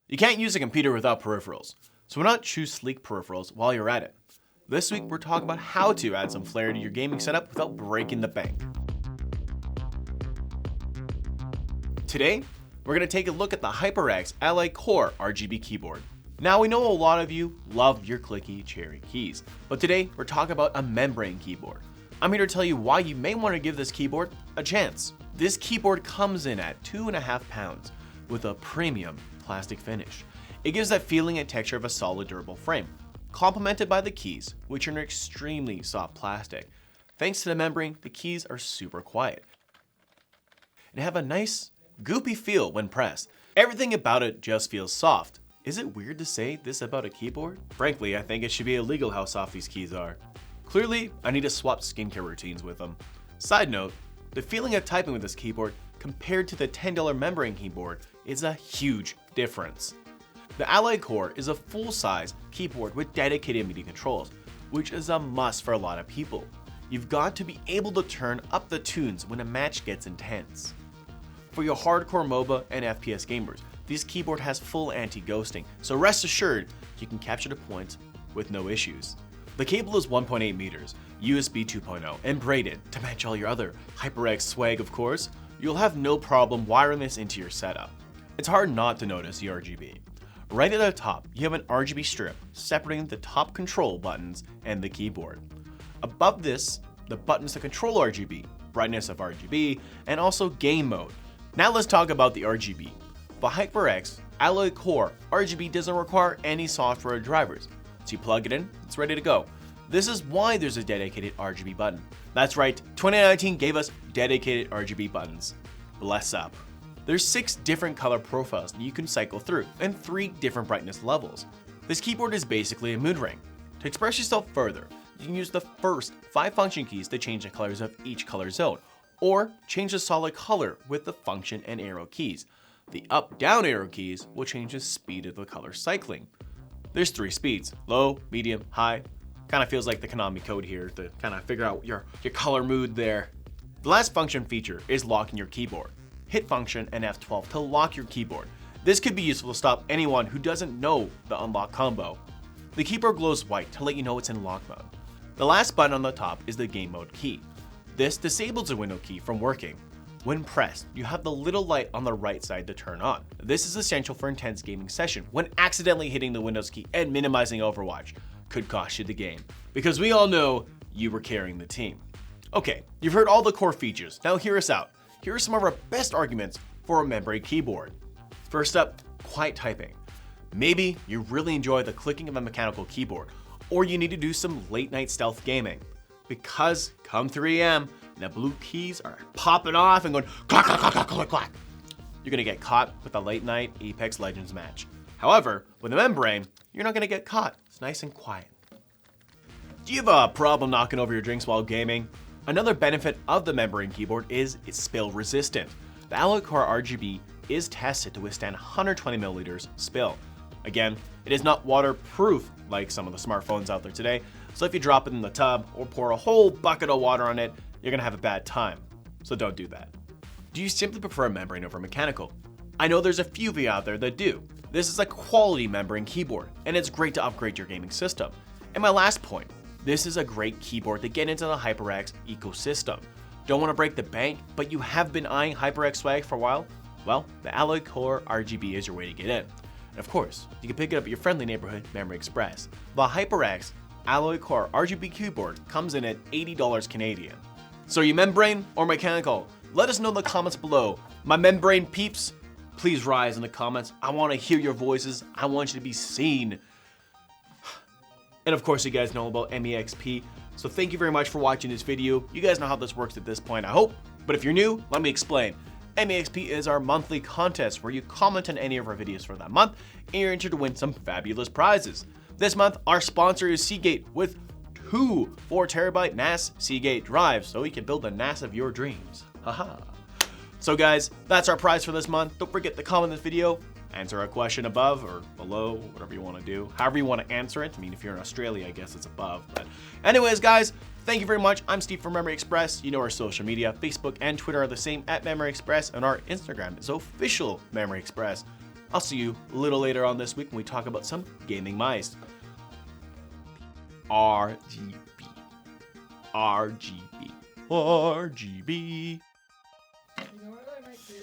You can't use a computer without peripherals, so why not choose sleek peripherals while you're at it? This week we're talking about how to add some flair to your gaming setup without breaking the bank. Today, we're going to take a look at the HyperX Alloy Core RGB keyboard. Now we know a lot of you love your clicky cherry keys, but today we're talking about a membrane keyboard. I'm here to tell you why you may want to give this keyboard a chance. This keyboard comes in at 2.5 pounds with a premium plastic finish. It gives that feeling and texture of a solid durable frame, complemented by the keys, which are an extremely soft plastic. Thanks to the membrane, the keys are super quiet and have a nice goopy feel when pressed. Everything about it just feels soft. Is it weird to say this about a keyboard? Frankly, I think it should be illegal how soft these keys are. Clearly, I need to swap skincare routines with them. Side note, the feeling of typing with this keyboard compared to the $10 membrane keyboard is a huge difference. The Alloy Core is a full-size keyboard with dedicated MIDI controls, which is a must for a lot of people. You've got to be able to turn up the tunes when a match gets intense. For your hardcore MOBA and FPS gamers, this keyboard has full anti-ghosting, so rest assured you can capture the points with no issues. The cable is 1.8 meters, USB 2.0, and braided to match all your other HyperX swag, of course. You'll have no problem wiring this into your setup. It's hard not to notice the RGB. Right at the top, you have an RGB strip separating the top control buttons and the keyboard. Above this, the buttons to control RGB, brightness of RGB, and also game mode. Now let's talk about the RGB. The HyperX Alloy Core RGB doesn't require any software or drivers, so you plug it in, it's ready to go. This is why there's a dedicated RGB button. That's right, 2019 gave us dedicated RGB buttons. Bless up. There's 6 different color profiles that you can cycle through, and 3 different brightness levels. This keyboard is basically a mood ring. To express yourself further, you can use the first 5 function keys to change the colors of each color zone, or change the solid color with the function and arrow keys. The up-down arrow keys will change the speed of the color cycling. There's 3 speeds, low, medium, high. Kind of feels like the Konami code here to kind of figure out your color mood there. The last function feature is locking your keyboard. Hit function and F12 to lock your keyboard. This could be useful to stop anyone who doesn't know the unlock combo. The keyboard glows white to let you know it's in lock mode. The last button on the top is the game mode key. This disables the window key from working. When pressed, you have the little light on the right side to turn on. This is essential for intense gaming session when accidentally hitting the Windows key and minimizing Overwatch could cost you the game, because we all know you were carrying the team. Okay, you've heard all the core features. Now hear us out. Here are some of our best arguments for a membrane keyboard. First up, quiet typing. Maybe you really enjoy the clicking of a mechanical keyboard, or you need to do some late night stealth gaming. Because come 3 a.m., the blue keys are popping off and going clack, clack, clack, clack, clack, clack. You're gonna get caught with a late night Apex Legends match. However, with a membrane, you're not gonna get caught. It's nice and quiet. Do you have a problem knocking over your drinks while gaming? Another benefit of the membrane keyboard is it's spill resistant. The Alloy Core RGB is tested to withstand 120 milliliters spill. Again, it is not waterproof like some of the smartphones out there today, so if you drop it in the tub or pour a whole bucket of water on it, you're gonna have a bad time. So don't do that. Do you simply prefer a membrane over mechanical? I know there's a few of you out there that do. This is a quality membrane keyboard, and it's great to upgrade your gaming system. And my last point, this is a great keyboard to get into the HyperX ecosystem. Don't want to break the bank, but you have been eyeing HyperX swag for a while? Well, the Alloy Core RGB is your way to get in. And of course, you can pick it up at your friendly neighborhood Memory Express. The HyperX Alloy Core RGB keyboard comes in at $80 Canadian. So are you membrane or mechanical? Let us know in the comments below. My membrane peeps, please rise in the comments. I want to hear your voices. I want you to be seen. And of course, you guys know about MEXP. So thank you very much for watching this video. You guys know how this works at this point, I hope. But if you're new, let me explain. MEXP is our monthly contest where you comment on any of our videos for that month and you're entered to win some fabulous prizes. This month, our sponsor is Seagate with 2 4TB NAS Seagate drives, so you can build the NAS of your dreams. Haha. So guys, that's our prize for this month. Don't forget to comment this video, answer a question above or below, whatever you want to do. However you want to answer it. I mean, if you're in Australia, I guess it's above. But anyways, guys, thank you very much. I'm Steve from Memory Express. You know our social media, Facebook and Twitter are the same at Memory Express, and our Instagram is official Memory Express. I'll see you a little later on this week when we talk about some gaming mice. RGB. RGB. RGB. You know what I might do?